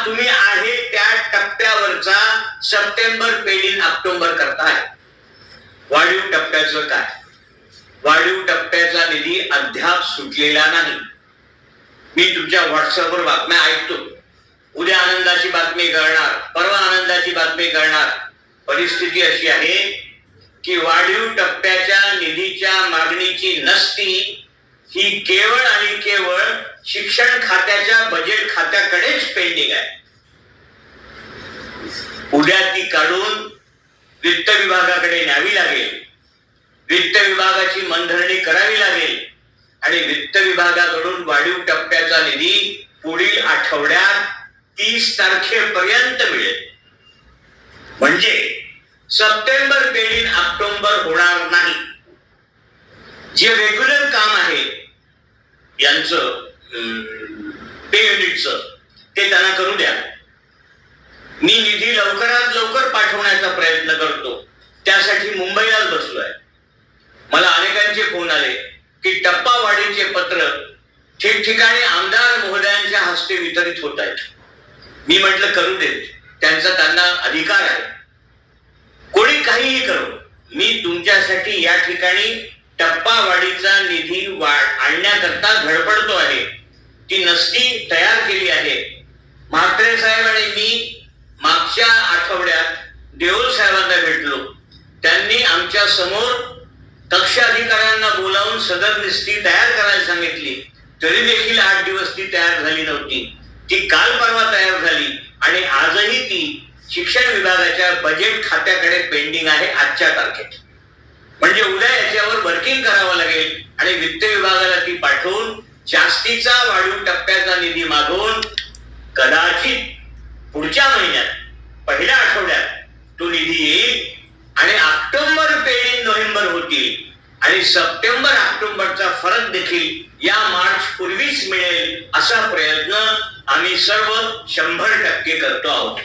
तुम्ही आहे त्या टप्प्यावरचा सप्टेंबर पेड इन ऑक्टोबर करताय. वाढीव टप्प्याचं काय? वाढीव टप्प्याचा निधी अद्याप सुटलेला नाही. मी तुमच्या व्हॉट्सअपवर बातम्या ऐकतो. उद्या आनंदाची बातमी कळणार, परवा आनंदाची बातमी कळणार. परिस्थिती अशी आहे की वाढीव टप्प्याच्या निधीच्या मागणीची नसती ही केवळ आणि केवळ शिक्षण खात्याच्या बजेट खात्याकडेच पेंडिंग आहे. उद्या ती काढून वित्त विभागाकडे न्यावी लागेल. वित्त विभागाची मनधरणी करावी लागेल आणि वित्त विभागाकडून वाढीव टप्प्याचा निधी पुढील आठवड्यात 30 तारखेपर्यंत मिळेल. म्हणजे सप्टेंबर पेड इन ऑक्टोबर होणार नाही. जे रेग्युलर काम आहे यांचं पे युनिटचं ते त्यांना करू द्या. मी निधी लवकरात लवकर पाठवण्याचा प्रयत्न करतो. त्यासाठी मुंबईलाच बसलोय. मला अनेकांचे फोन आले की टप्पा वाढीचे पत्र ठिकठिकाणी आमदार महोदयांच्या हस्ते वितरित होत आहेत. मी म्हटलं करू देत, त्यांना अधिकार आहे. कोणी काहीही करू. मी तुमच्यासाठी या ठिकाणी टप्पा वाढीचा निधी आणण्याकरता धडपडतो आहे. ती नसती तयार केली आहे. म्हात्रे साहेब आणि मी मागच्या आठवड्यात देओल साहेबांना भेटलो. त्यांनी आमच्या समोर कक्ष अधिकाऱ्यांना बोलावून सदर निस्ती तयार करायला सांगितली. तरी देखील 8 दिवस ती तयार झाली नव्हती. ती काल परवा तयार झाली आणि आजही ती शिक्षण विभागाच्या बजेट खात्याकडे पेंडिंग आहे आजच्या तारखेत. म्हणजे उद्या याच्यावर वर्किंग करावं लागेल आणि वित्त विभागाला ती पाठवून जास्तीचा वाढीव टप्प्याचा निधी मागवून कदाचित पुढच्या महिन्यात पहिल्या आठवड्यात तो निधी येईल आणि ऑक्टोबर पेड इन नोव्हेंबर होतील आणि सप्टेंबर ऑक्टोबरचा फरक देखील या मार्च पूर्वीच मिळेल असा प्रयत्न आम्ही सर्व 100% करतो आहोत.